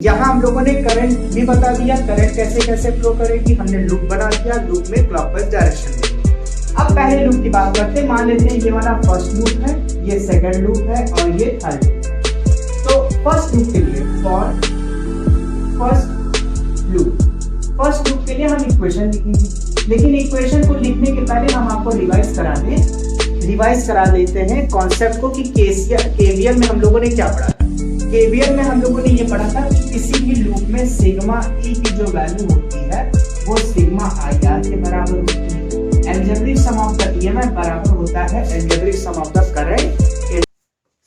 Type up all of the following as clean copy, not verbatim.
यहाँ हम लोगों ने करंट भी बता दिया, करंट कैसे कैसे फ्लो करेगी, हमने लूप बना दिया, लूप में क्लॉकवाइज डायरेक्शन में। अब पहले लूप की बात करते हैं। मान लेते हैं ये वाला फर्स्ट लूप है, ये सेकंड लूप है और ये थर्ड लूप है। तो फर्स्ट लूप के लिए फॉर फर्स्ट लूप के लिए हम इक्वेशन लिखेंगे, लेकिन इक्वेशन को लिखने के पहले हम आपको रिवाइज करा देते हैं कॉन्सेप्ट को कि केवीएल में हम लोगों ने क्या पढ़ा था। केवीएल में हम लोगों ने ये पढ़ा था कि किसी भी लूप में सिग्मा ई की जो वैल्यू होती है वो सिग्मा आई आर के बराबर होती है। Algebraic sum of the EMF बराबर होता है algebraic sum of the current.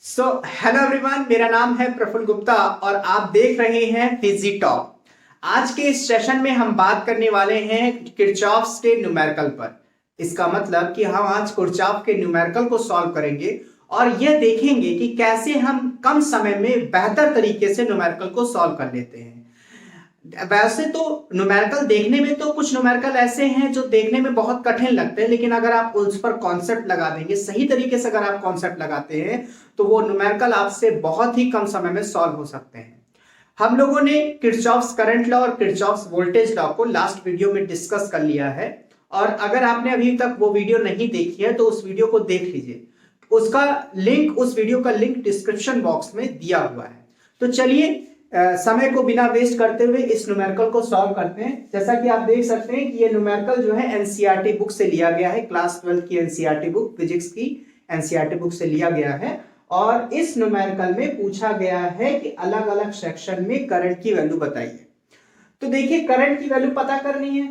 So hello everyone, मेरा नाम है प्रफुल्ल गुप्ता और आप देख रहे हैं फिजी टॉक। आज के इस सेशन में हम बात करने वाले हैं किरचॉफ्स के न्यूमेरिकल पर। इसका मतलब कि हम आज किरचॉफ के न्यूमेरिकल को सॉल्व करेंगे और यह देखेंगे कि कैसे हम कम समय में बेहतर तरीके से न्यूमेरिकल को सॉल्व कर लेते हैं। वैसे तो न्यूमेरिकल देखने में तो कुछ न्यूमेरिकल ऐसे हैं जो देखने में बहुत कठिन लगते हैं, लेकिन अगर आप उस पर कॉन्सेप्ट लगा देंगे, सही तरीके से अगर आप कॉन्सेप्ट लगाते हैं तो वो न्यूमेरिकल आपसे बहुत ही कम समय में सॉल्व हो सकते हैं। हम लोगों ने किरचॉफ्स करंट लॉ और किरचॉफ्स वोल्टेज लॉ को लास्ट वीडियो में डिस्कस कर लिया है, और अगर आपने अभी तक वो वीडियो नहीं देखी है तो उस वीडियो को देख लीजिए। उस वीडियो का लिंक डिस्क्रिप्शन बॉक्स में दिया हुआ है। तो चलिए समय को बिना वेस्ट करते हुए इस न्यूमेरिकल को सॉल्व करते हैं। जैसा कि आप देख सकते हैं कि ये न्यूमेरिकल जो है एनसीईआरटी बुक से लिया गया है, क्लास 12 की एनसीईआरटी बुक, फिजिक्स की एनसीईआरटी बुक से लिया गया है। और इस न्यूमेरिकल में पूछा गया है कि अलग अलग सेक्शन में करंट की वैल्यू बताइए। तो देखिए, करंट की वैल्यू पता करनी है,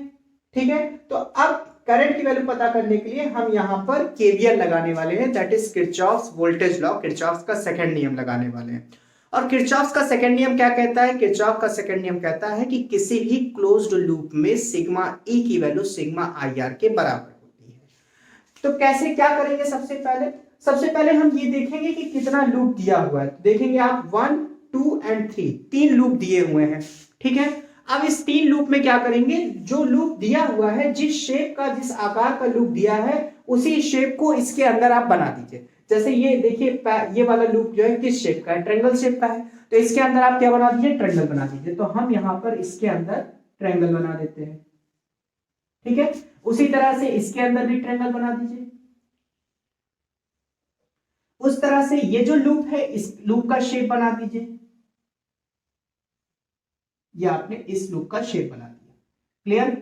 ठीक है। तो अब करंट की वैल्यू पता करने के लिए हम यहां पर केवीएल लगाने वाले हैं, that is Kirchhoff's voltage law, Kirchhoff's का सेकंड नियम लगाने वाले हैं। और किरचॉफ्स का सेकंड नियम क्या कहता है? किरचॉफ का सेकंड नियम कहता है कि किसी भी क्लोज्ड लूप में सिग्मा ई की वैल्यू सिग्मा आई आर के बराबर होती है। तो कैसे क्या करेंगे? सबसे पहले हम ये देखेंगे कि कितना लूप दिया हुआ है। देखेंगे आप 1, 2 एंड 3, 3 लूप दिए हुए हैं, ठीक है। अब इस 3 लूप में क्या करेंगे? जो लूप दिया हुआ है, जिस शेप का, जिस आकार का लूप दिया है, उसी शेप को इसके अंदर आप बना दीजिए। जैसे ये देखिए, ये वाला लूप जो है किस शेप का है? ट्रायंगल शेप का है। तो इसके अंदर आप क्या बना दीजिए? ट्रायंगल बना दीजिए। तो हम यहां पर इसके अंदर ट्रायंगल बना देते हैं, ठीक है। उसी तरह से इसके अंदर भी ट्रायंगल बना दीजिए। उस तरह से ये जो लूप है, इस लूप का शेप बना दीजिए। ये आपने इस लूप का शेप बना दिया, क्लियर।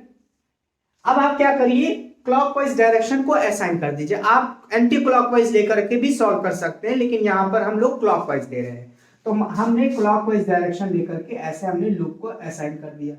अब आप क्या करिए? क्लॉकवाइज डायरेक्शन को असाइन कर दीजिए। आप एंटी क्लॉकवाइज लेकर के भी सॉल्व कर सकते हैं, लेकिन यहां पर हम लोग क्लॉकवाइज ले रहे हैं। तो हमने क्लॉकवाइज डायरेक्शन लेकर के ऐसे हमने लूप को असाइन कर दिया,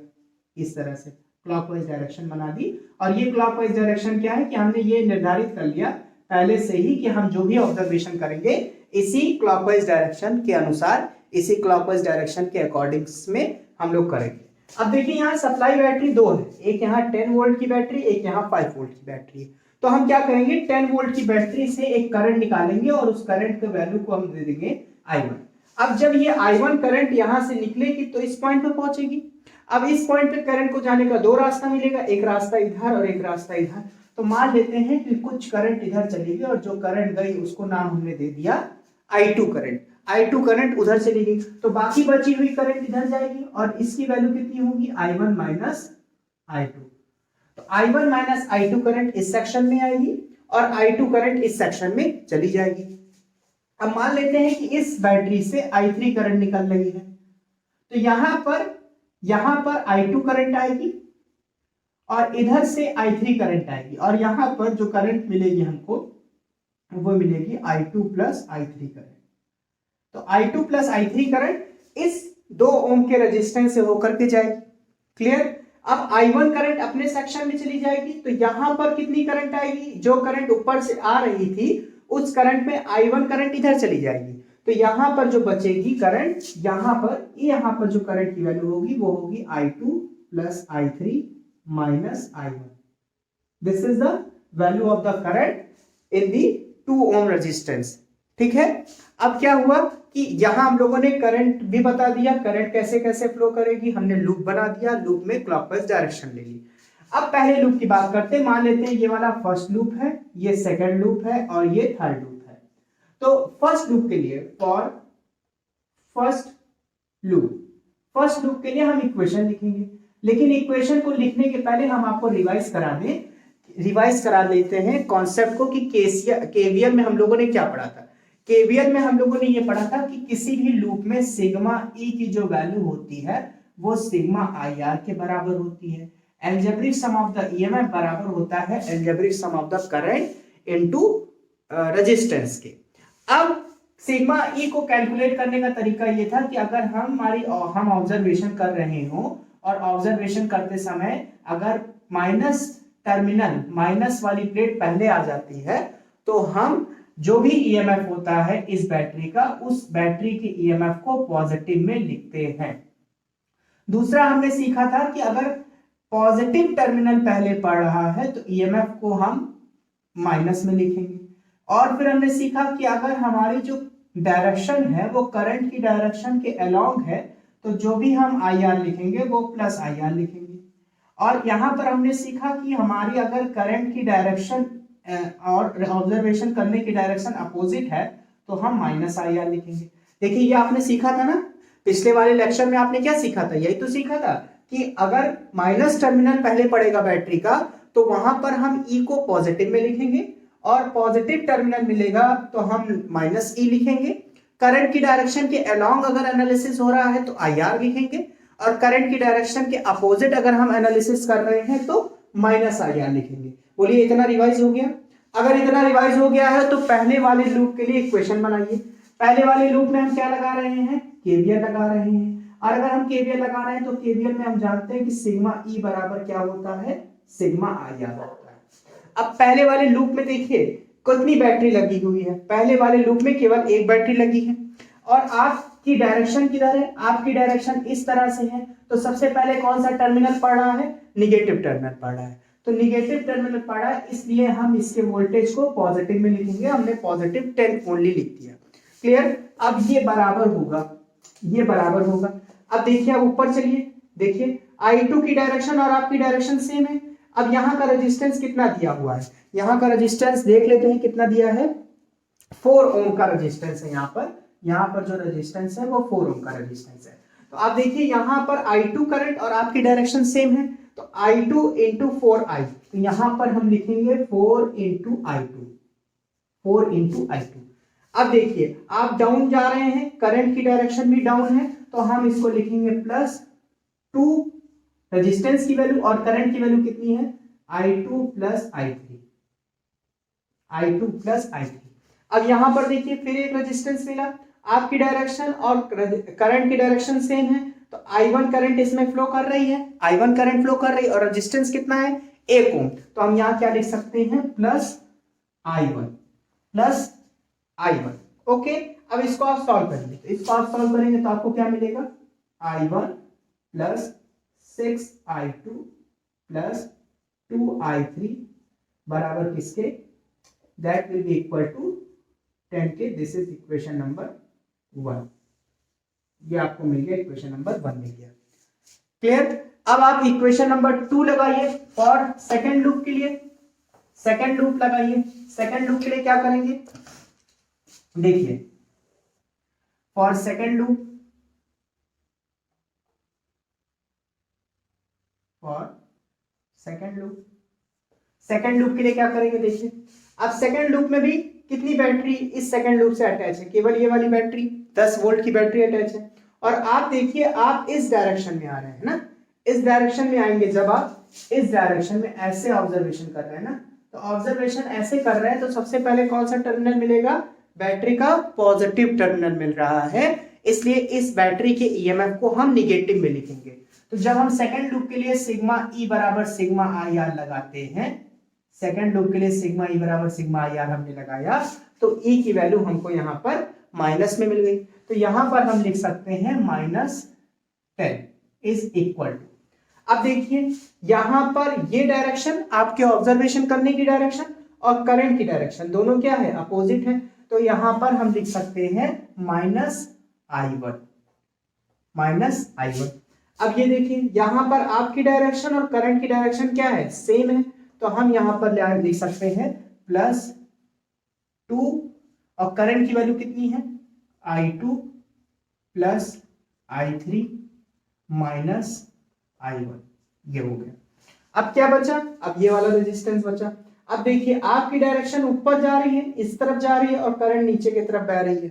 इस तरह से क्लॉकवाइज डायरेक्शन बना दी। और ये क्लॉकवाइज डायरेक्शन क्या है कि हमने ये निर्धारित कर लिया पहले से ही कि हम जो भी ऑब्जर्वेशन करेंगे इसी क्लॉकवाइज डायरेक्शन के अनुसार, इसी क्लॉकवाइज डायरेक्शन के अकॉर्डिंग्स में हम लोग करेंगे। अब देखिए, यहाँ सप्लाई बैटरी 2 है, एक यहाँ 10 वोल्ट की बैटरी, एक यहाँ 5 वोल्ट की बैटरी। तो हम क्या करेंगे? 10 वोल्ट की बैटरी से एक करंट निकालेंगे और उस करंट के वैल्यू को हम दे देंगे I1। अब जब ये I1 करंट यहां से निकलेगी तो इस पॉइंट पे पहुंचेगी। अब इस पॉइंट पे करंट को जाने का 2 रास्ता मिलेगा, एक रास्ता इधर और एक रास्ता इधर। तो मान लेते हैं कि कुछ करंट इधर चलेगी और जो करंट गई उसको नाम हमने दे दिया I2 करंट। I2 करंट उधर चली गई, तो बाकी बची हुई करंट इधर जाएगी और इसकी वैल्यू कितनी होगी? I1 minus I2। तो I1 माइनस I2 करंट इस सेक्शन में आएगी और I2 करंट इस सेक्शन में चली जाएगी। अब मान लेते हैं कि इस बैटरी से I3 करंट निकल रही है, तो यहां पर I2 करंट आएगी और इधर से I3 करंट आएगी, और यहां पर जो करंट मिलेगी हमको वो मिलेगी I2 प्लस I3 करंट। तो I2 प्लस I3 करंट इस 2 ओम के रेजिस्टेंस से होकर के जाएगी, क्लियर। अब I1 करंट अपने सेक्शन में चली जाएगी, तो यहां पर कितनी करंट आएगी? जो करंट ऊपर से आ रही थी उस करंट में I1 करंट इधर चली जाएगी, तो यहां पर जो बचेगी करंट, यहां पर जो करंट की वैल्यू होगी वो होगी I2 plus I3 minus I1। This is the value of the current in the 2 ohm resistance, ठीक है। अब क्या हुआ कि यहां हम लोगों ने करंट भी बता दिया, करंट कैसे कैसे फ्लो करेगी, हमने लूप बना दिया, लूप में क्लॉकवाइज डायरेक्शन ले ली। अब पहले लूप की बात करते हैं। मान लेते हैं ये वाला फर्स्ट लूप है, ये सेकंड लूप है और ये थर्ड लूप है। तो फर्स्ट लूप के लिए for first loop first loop के लिए हम इक्वेशन लिखेंगे, लेकिन इक्वेशन को लिखने के पहले हम आपको रिवाइज करा देते हैं कॉन्सेप्ट को कि केवीएल में हम लोगों ने क्या पढ़ा था। केवीएल में हम लोगों ने ये पढ़ा था कि किसी भी लूप में सिग्मा ई की जो वैल्यू होती है वो सिग्मा आई आर के बराबर होती है। Algebraic sum of the EMF बराबर होता है algebraic sum of the current into resistance के। अब सिग्मा ई को कैलकुलेट करने का तरीका ये था कि अगर हम ऑब्जर्वेशन कर रहे हो और ऑब्जर्वेशन करते समय अगर माइनस वाली प्लेट पहले आ जाती है तो हम जो भी ईएमएफ होता है इस बैटरी का, उस बैटरी के ईएमएफ को पॉजिटिव में लिखते हैं। दूसरा हमने सीखा था कि अगर पॉजिटिव टर्मिनल पहले पड़ रहा है तो ईएमएफ को हम माइनस में लिखेंगे। और फिर हमने सीखा कि अगर हमारी जो डायरेक्शन है वो करंट की डायरेक्शन के अलोंग है तो जो भी हम आई आर लिखेंगे वो प्लस आई आर लिखेंगे। और यहां पर हमने सीखा कि हमारी अगर करंट की डायरेक्शन और ऑब्जर्वेशन करने की डायरेक्शन अपोजिट है तो हम माइनस आई आर लिखेंगे। देखिए ये आपने सीखा था ना, पिछले वाले लेक्चर में आपने क्या सीखा था, यही तो सीखा था कि अगर माइनस टर्मिनल पहले पड़ेगा बैटरी का तो वहां पर हम ई को पॉजिटिव में लिखेंगे और पॉजिटिव टर्मिनल मिलेगा तो हम माइनस ई लिखेंगे। करंट की डायरेक्शन के अलोंग अगर एनालिसिस हो रहा है तो आई आर लिखेंगे और करंट की डायरेक्शन के अपोजिट अगर हम एनालिसिस कर रहे हैं तो माइनस आई आर लिखेंगे। बोलिए इतना रिवाइज हो गया? अगर इतना रिवाइज हो गया है तो पहले वाले लूप के लिए इक्वेशन बनाइए। पहले वाले लूप में हम क्या लगा रहे हैं? केवीएल लगा रहे हैं। और अगर हम केवीएल लगा रहे हैं तो केवीएल में हम जानते हैं कि सिग्मा ई बराबर क्या होता है? सिग्मा आई आर होता है। अब पहले वाले लूप में देखिए कितनी बैटरी लगी हुई है। पहले वाले लूप में केवल एक बैटरी लगी है और आपकी डायरेक्शन किधर है? आपकी डायरेक्शन इस तरह से है तो सबसे पहले कौन सा टर्मिनल पड़ रहा है? निगेटिव टर्मिनल पड़ रहा है। तो निगेटिव टर्मिनल पड़ा है इसलिए हम इसके वोल्टेज को पॉजिटिव में लिखेंगे। हमने पॉजिटिव 10 ओनली लिख दिया। क्लियर? अब ये बराबर होगा, ये बराबर होगा। अब देखिए अब ऊपर चलिए, देखिए I2 की डायरेक्शन और आपकी डायरेक्शन सेम है। अब यहाँ का रेजिस्टेंस कितना दिया हुआ है? यहाँ का रेजिस्टेंस देख लेते हैं कितना दिया है। 4 ओम का रेजिस्टेंस है। यहाँ पर जो रेजिस्टेंस है वो 4 ओम का रेजिस्टेंस है। तो आप देखिए यहाँ पर I2 करंट और आपकी डायरेक्शन सेम है तो I2 इंटू 4I, तो यहां पर हम लिखेंगे 4 इंटू I2, 4 इंटू I2। अब देखिए आप डाउन जा रहे हैं, करंट की डायरेक्शन भी डाउन है तो हम इसको लिखेंगे प्लस 2 रेजिस्टेंस की वैल्यू और करंट की वैल्यू कितनी है? I2 plus I3, I2 plus I3। अब यहां पर देखिए फिर एक रेजिस्टेंस मिला। आपकी डायरेक्शन और करंट की डायरेक्शन सेम है तो I1 करंट इसमें फ्लो कर रही है, I1 करंट फ्लो कर रही है और रेजिस्टेंस कितना है? 1 ओम। तो हम यहां क्या लिख सकते हैं? Plus I1। ओके, अब इसको आप सॉल्व करेंगे तो इसको आप सॉल्व करेंगे तो आपको क्या मिलेगा? I1 plus 6I2 plus 2I3 बराबर किसके? That will be equal to 10 के। This is equation number 1। ये आपको मिल गया, इक्वेशन नंबर 1 मिल गया। क्लियर? अब आप इक्वेशन नंबर 2 लगाइए और सेकंड लूप के लिए सेकंड लूप लगाइए। सेकंड लूप के लिए क्या करेंगे? देखिए for second loop, second loop के लिए क्या करेंगे? देखिए अब सेकंड लूप में भी कितनी बैटरी इस सेकंड लूप से अटैच है? केवल ये वाली बैटरी 10 वोल्ट की बैटरी अटैच है। और आप देखिए आप इस डायरेक्शन में आ रहे हैं ना, इस डायरेक्शन में आएंगे। जब आप इस डायरेक्शन में ऐसे ऑब्जर्वेशन कर रहे हैं ना, तो ऑब्जर्वेशन ऐसे कर रहे हैं तो सबसे पहले कौन सा टर्मिनल मिलेगा? बैटरी का पॉजिटिव टर्मिनल मिल रहा है, इसलिए इस बैटरी के ईएमएफ को हम निगेटिव में लिखेंगे। तो जब हम सेकंड लूप के लिए सिग्मा ई बराबर सिग्मा आई आर लगाते हैं, सेकंड लूप के लिए सिग्मा ई बराबर सिग्मा आई आर हमने लगाया तो ई की वैल्यू हमको यहाँ पर माइनस में मिल गई। तो यहां पर हम लिख सकते हैं -10 इज इक्वल टू। अब देखिए यहां पर ये डायरेक्शन आपके ऑब्जर्वेशन करने की डायरेक्शन और करंट की डायरेक्शन दोनों क्या है? अपोजिट है। तो यहां पर हम लिख सकते हैं -I1। अब ये देखिए यहां पर आपकी डायरेक्शन और करंट की डायरेक्शन क्या है? सेम है। तो हम यहां पर लिख सकते हैं +2 और करंट की वैल्यू कितनी है? I2 plus I3 minus I1, ये हो गया। अब क्या बचा, अब ये वाला रेजिस्टेंस बचा। अब देखिए आपकी डायरेक्शन ऊपर जा रही है, इस तरफ जा रही है, और करंट नीचे की तरफ बह रही है।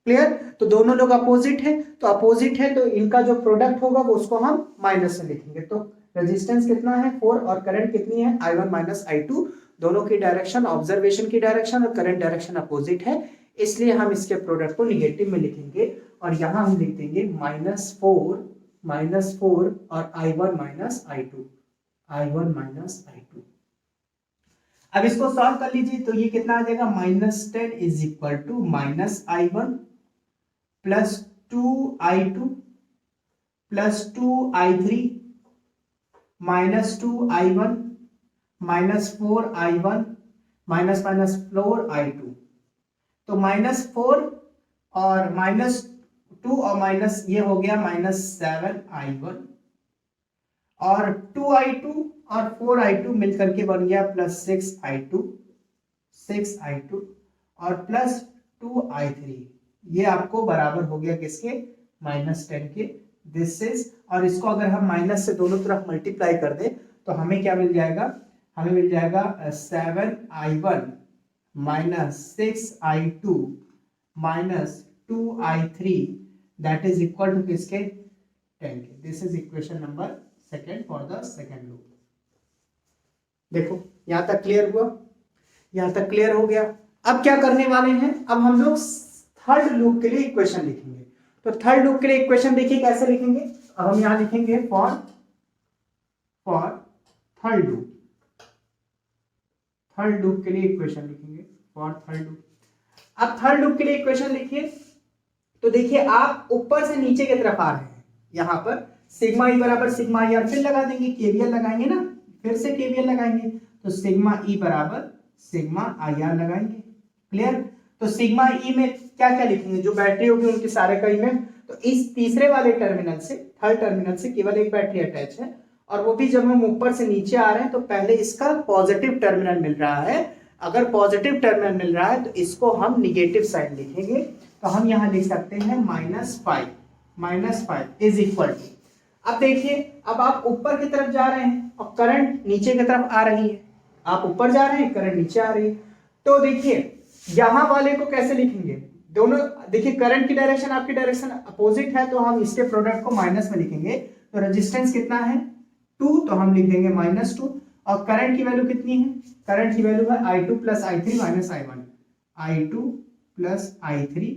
क्लियर? तो दोनों लोग अपोजिट है, तो अपोजिट है तो इनका जो प्रोडक्ट होगा वो उसको हम माइनस से लिखेंगे। तो रेजिस्टेंस कितना है 4 और करंट कितनी है I1 माइनस I2। दोनों की डायरेक्शन, ऑब्जर्वेशन की डायरेक्शन और करंट डायरेक्शन अपोजिट है, इसलिए हम इसके प्रोडक्ट को निगेटिव में लिखेंगे। और यहां हम लिख देंगे -4 और I1 minus I2, I1 minus I2। अब इसको सॉल्व कर लीजिए, तो ये कितना आ जाएगा, -10 is equal to -I1 plus 2I2 plus 2I3 -2I1 -4I1 -4I2। तो -4 और -2 और माइनस ये हो गया -7I1, और 2I2 और 4I2 मिलकर के बन गया +6I2 और प्लस 2I3। ये आपको बराबर हो गया किसके, -10 के। दिस इज, और इसको अगर हम माइनस से दोनों तरफ मल्टीप्लाई कर दे तो हमें क्या मिल जाएगा, हमें मिल जाएगा 7I1 -6I2 -2I3 that is equal to किसके, 10 के। This is equation number second for the second loop. देखो यहां तक क्लियर हुआ, यहां तक क्लियर हो गया। अब क्या करने वाले हैं, अब हम लोग थर्ड लूप के लिए इक्वेशन लिखेंगे। तो थर्ड लूप के लिए इक्वेशन देखिए कैसे लिखेंगे। अब हम यहां लिखेंगे for third loop, third loop के लिए इक्वेशन लिखेंगे फॉर थर्ड लूप। अब थर्ड लूप के लिए इक्वेशन लिखिए, तो देखिए आप ऊपर से नीचे की तरफ आ रहे हैं, यहां पर सिग्मा ई बराबर सिग्मा ई आर, फिर लगा देंगे, केवीएल लगाएंगे ना, फिर से केवीएल लगाएंगे, तो सिग्मा ई बराबर सिग्मा आई आर लगाएंगे। क्लियर? तो सिग्मा ई में क्या क्या लिखेंगे, जो बैटरी होगी उनके सारे का ई में। तो इस तीसरे वाले टर्मिनल से, थर्ड टर्मिनल से केवल एक बैटरी अटैच है, और वो भी जब हम ऊपर से नीचे आ रहे हैं तो पहले इसका पॉजिटिव टर्मिनल मिल रहा है। अगर पॉजिटिव टर्मिनल मिल रहा है तो इसको हम निगेटिव साइड लिखेंगे। तो हम यहां लिख सकते हैं -5 इज इक्वल टू, अब देखिए अब आप ऊपर की तरफ जा रहे हैं और करंट नीचे की तरफ आ रही है, आप ऊपर जा रहे हैं करंट नीचे आ रही है। तो देखिए यहां वाले को कैसे लिखेंगे, दोनों देखिए करंट की डायरेक्शन आपकी डायरेक्शन अपोजिट है, तो हम इसके प्रोडक्ट को माइनस में लिखेंगे। तो रेजिस्टेंस कितना है 2, तो हम लिख देंगे -2, और करंट की वैल्यू कितनी है, करंट की वैल्यू है I2 plus I3 minus I1, I2 plus I3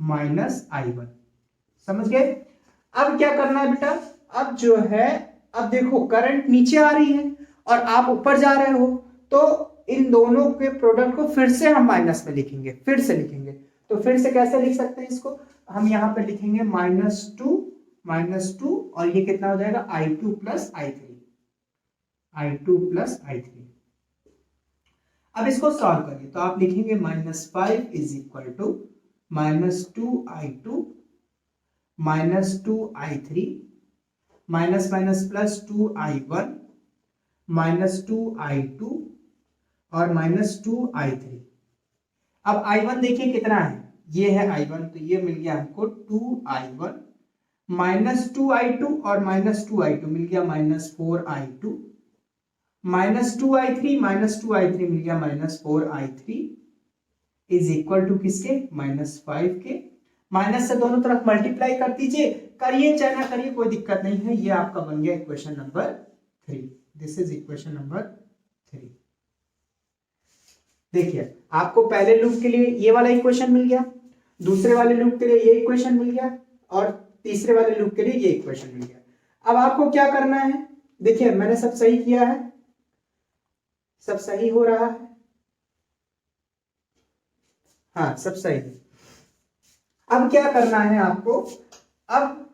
minus I1। समझ गए? अब क्या करना है बेटा, अब जो है, अब देखो करंट नीचे आ रही है और आप ऊपर जा रहे हो, तो इन दोनों के प्रोडक्ट को फिर से हम माइनस में लिखेंगे, फिर से लिखेंगे। तो फिर से कैसे लिख सकते हैं इसको, हम यहां पे लिखेंगे -2 और ये कितना हो जाएगा I2 प्लस I3। अब इसको सॉल्व करिए, तो आप लिखेंगे -5 is equal to -2I2 -2I3 minus minus plus 2I1 -2I2 और -2I3। अब I1 देखिए कितना है, ये है I1, तो ये मिल गया हमको 2I1 -2I2 और -2I2 मिल गया -4I2 -2I3 मिल गया -4I3 इज इक्वल टू किसके, -5 के। माइनस से दोनों तरफ मल्टीप्लाई कर दीजिए, करिए चाहे ना करिए कोई दिक्कत नहीं है। ये आपका बन गया equation number 3। This is equation number 3। देखिए आपको पहले लूप के लिए ये वाला इक्वेशन मिल गया, दूसरे वाले लूप के लिए ये इक्वेशन मिल गया, और तीसरे वाले लूप के लिए ये इक्वेशन मिल गया। अब आपको क्या करना है, देखिए मैंने सब सही किया है, सब सही हो रहा है, हाँ सब सही है। अब क्या करना है आपको, अब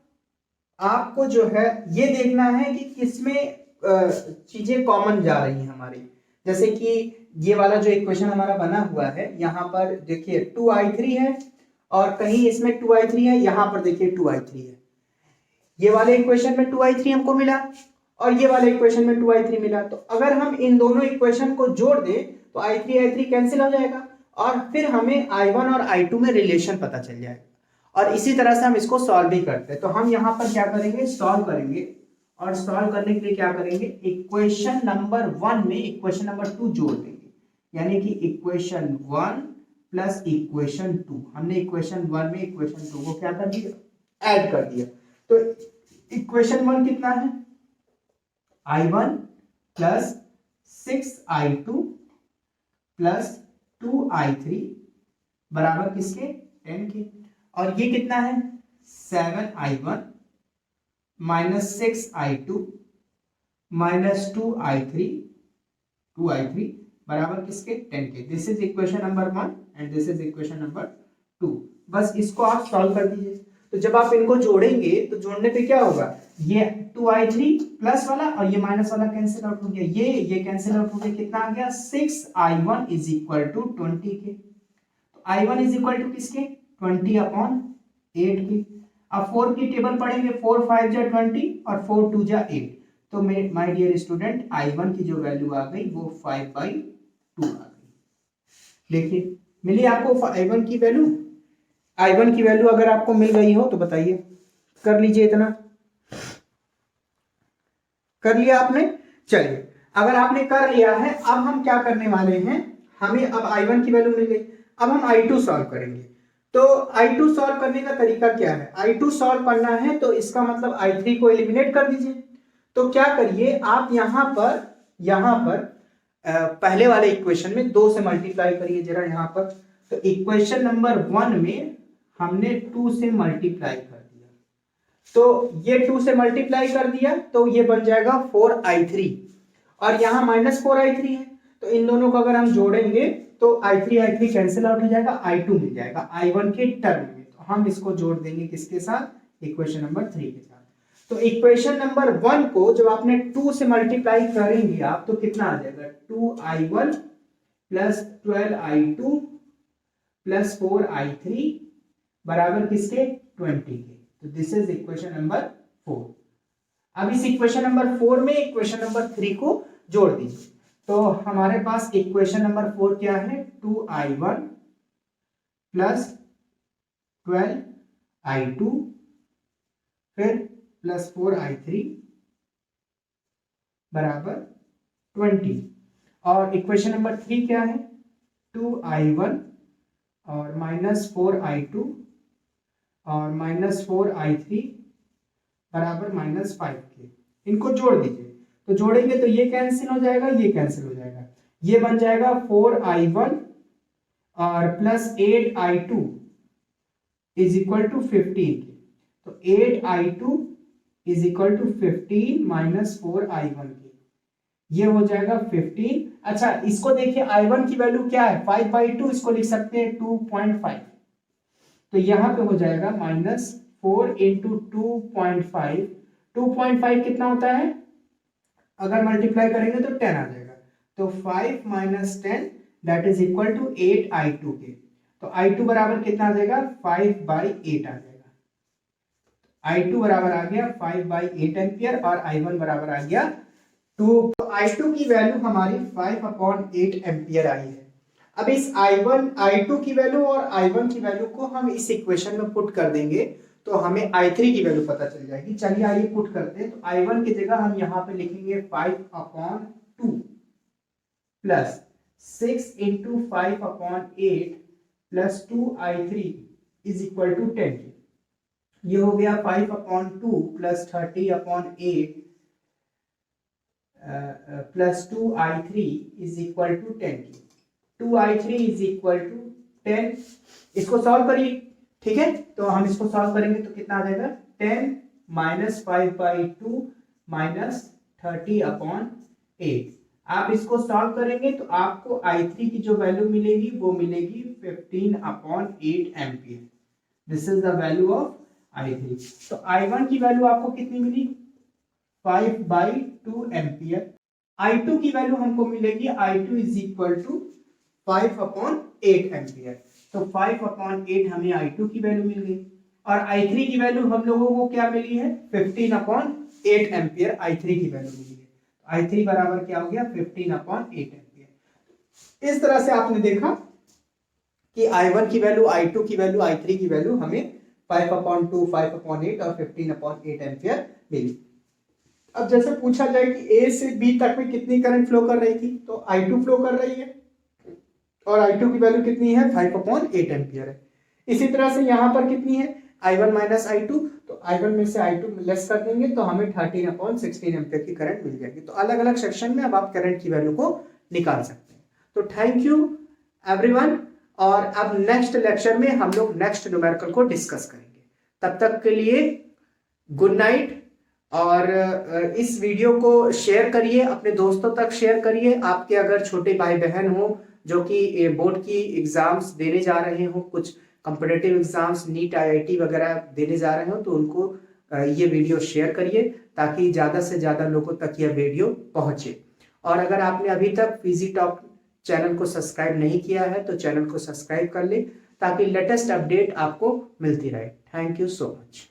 आपको जो है ये देखना है कि किसमें चीजें कॉमन जा रही हैं हमारी। जैसे कि ये वाला जो इक्वेशन हमारा बना हुआ है, यहाँ पर देखिए 2I3 है और कहीं इसमें 2I3 है, यहाँ पर देखिए 2I3 है। ये वाले इक्वेशन में 2I3 हमको मिला और ये वाले इक्वेशन में 2I3 मिला। तो अगर हम इन दोनों इक्वेशन को जोड़ दें तो I3 कैंसिल हो जाएगा और फिर हमें I1 और I2 में रिलेशन पता चल जाएगा। और इसी तरह से हम इसको सॉल्व भी करते हैं। तो हम यहाँ पर क्या करेंगे, सॉल्व करेंगे, और सॉल्व करने के लिए क्या करेंगे, इक्वेशन नंबर 1 में इक्वेशन नंबर 2 जोड़ देंगे, यानी कि इक्वेशन 1 प्लस इक्वेशन 2। हमने इक्वेशन 1 में इक्वेशन 2 को क्या कर दिया, ऐड कर दिया। तो इक्वेशन 1 कितना है, I1 plus 6I2 plus 2I3 बराबर किसके, 10 के। और ये कितना है, 7I1 minus 6I2 minus 2I3 बराबर किसके, 10 के। This is equation number 1 and this is equation number 2। बस इसको आप सॉल्व कर दीजिए। तो जब आप इनको जोड़ेंगे तो जोड़ने पे क्या होगा, ये 2I3 प्लस वाला और ये माइनस वाला कैंसिल आउट हो गया, ये कैंसिल आउट हो गया, कितना आ गया, 6I1 इज इक्वल टू 20 के। तो I1 इज इक्वल टू किसके, 20/8 के। अब 4 की टेबल पढ़ेंगे, 4 5 जा 20 और 4 2 जा 8। तो माय डियर स्टूडेंट, I1 की जो वैल्यू आ गई वो 5/2 आ गई। देखिए मिली आपको I1 की वैल्यू। I1 की वैल्यू अगर आपको मिल गई हो तो बताइए, कर लीजिए, इतना कर लिया आपने। चलिए अगर आपने कर लिया है, अब हम क्या करने वाले हैं, हमें अब I1 की वैल्यू मिल गई, अब हम I2 सॉल्व करेंगे। तो I2 सॉल्व करने का तरीका क्या है, I2 सॉल्व करना है तो इसका मतलब I3 को एलिमिनेट कर दीजिए। तो क्या करिए आप यहां पर पहले वाले इक्वेशन में 2 से मल्टीप्लाई करिए जरा यहां पर। तो इक्वेशन नंबर 1 में हमने 2 से मल्टीप्लाई कर दिया, तो ये 2 से मल्टीप्लाई कर दिया तो ये बन जाएगा 4I3, और यहाँ -4I3 है, तो इन दोनों को अगर हम जोड़ेंगे तो I3 कैंसिल आउट हो जाएगा, I2 मिल जाएगा I1 के टर्म में। तो हम इसको जोड़ देंगे किसके साथ, इक्वेशन नंबर 3 के साथ। तो इक्वेशन नंबर 1 को जब आपने 2 से मल्टीप्लाई करेंगे आप, तो कितना आ जाएगा, 2I1 plus 12I2 plus 4I3 बराबर किसके, 20 के। तो दिस इज इक्वेशन नंबर 4। अब इस इक्वेशन नंबर 4 में इक्वेशन नंबर 3 को जोड़ दीजिए। तो हमारे पास इक्वेशन नंबर 4 क्या है, 2I1 प्लस 12I2 फिर प्लस 4I3 बराबर 20। और इक्वेशन नंबर 3 क्या है, 2I1 और -4I2 और -4I3 बराबर -5 के। इनको जोड़ दीजिए, तो जोड़ेंगे तो ये कैंसिल हो जाएगा, ये कैंसिल हो जाएगा, ये बन जाएगा 4I1 और plus 8I2 is equal to 15 के। तो 8I2 is equal to 15 minus 4I1 के, ये हो जाएगा 15। अच्छा इसको देखिए, I1 की वैल्यू क्या है, 5/2, इसको लिख सकते हैं 2.5। तो यहां पे हो जाएगा -4 इंटू 2.5। 2.5 कितना होता है, अगर मल्टीप्लाई करेंगे तो 10 आ जाएगा। तो 5 - 10 that is equal to 8I2 के। तो I2 बराबर कितना आ जाएगा, 5/8 आ जाएगा। I2 बराबर आ गया 5/8 एम्पियर और I1 बराबर आ गया 2। तो I2 की वैल्यू हमारी 5/8 एम्पियर आई है। अब इस I2 की वैल्यू और I1 की वैल्यू को हम इस इक्वेशन में पुट कर देंगे तो हमें I3 की वैल्यू पता चल जाएगी। चलिए आइए पुट करते हैं। तो I1 की जगह हम यहाँ पे लिखेंगे 5/2 plus 6 into 5/8 plus 2I3 is equal to 10। ये हो गया 5/2 plus 30/8 plus 2I3 is equal to 10। 2I3 is equal to 10। इसको सॉल्व करिए, ठीक है। तो हम इसको सॉल्व करेंगे तो कितना आ जाएगा, 10 माइनस 5/2 माइनस 30/8। आप इसको सॉल्व करेंगे तो आपको I3 की जो वैल्यू मिलेगी वो मिलेगी 15/8 ampere. This is the value of I3। तो I1 की वैल्यू आपको कितनी मिली, 5/2 एम्पियर। I2 की वैल्यू हमको मिलेगी, I2 is equal to 5/8 ampere. तो 5/8 हमें I2 की वैल्यू मिल गई और I3 की वैल्यू हम लोगों को क्या मिली है, 15/8 एम्पियर I3 की वैल्यू मिली है। तो I3 बराबर क्या हो गया, 15/8 एम्पियर। इस तरह से आपने देखा कि I1 की वैल्यू, I2 की वैल्यू, I3 की वैल्यू हमें 5/2, 5/8 और 15/8 एम्पियर मिली। अब जैसे पूछा जाए कि ए से बी तक में कितनी करंट फ्लो कर रही थी, तो I2 फ्लो कर रही है और I2 की वैल्यू कितनी है 5/8 एम्पियर है। इसी तरह से यहाँ पर कितनी है I1 माइनस I2, तो I1 में से I2 लेस कर देंगे तो हमें 13/16 एम्पियर की करंट मिल जाएगी। तो अलग अलग सेक्शन में अब आप करंट की वैल्यू को निकाल सकते हैं। तो थैंक यू एवरीवन, और अब नेक्स्ट लेक्चर में हम लोग नेक्स्ट न्यूमेरिकल को डिस्कस करेंगे। तब तक के लिए गुड नाइट, और इस वीडियो को शेयर करिए, अपने दोस्तों तक शेयर करिए। आपके अगर छोटे भाई बहन हो जो कि बोर्ड की एग्जाम्स देने जा रहे हो, कुछ कॉम्पिटिटिव एग्जाम्स नीट IIT वगैरह देने जा रहे हो, तो उनको ये वीडियो शेयर करिए ताकि ज़्यादा से ज़्यादा लोगों तक यह वीडियो पहुँचे। और अगर आपने अभी तक फिजी टॉक चैनल को सब्सक्राइब नहीं किया है तो चैनल को सब्सक्राइब कर ले ताकि लेटेस्ट अपडेट आपको मिलती रहे। Thank you so much.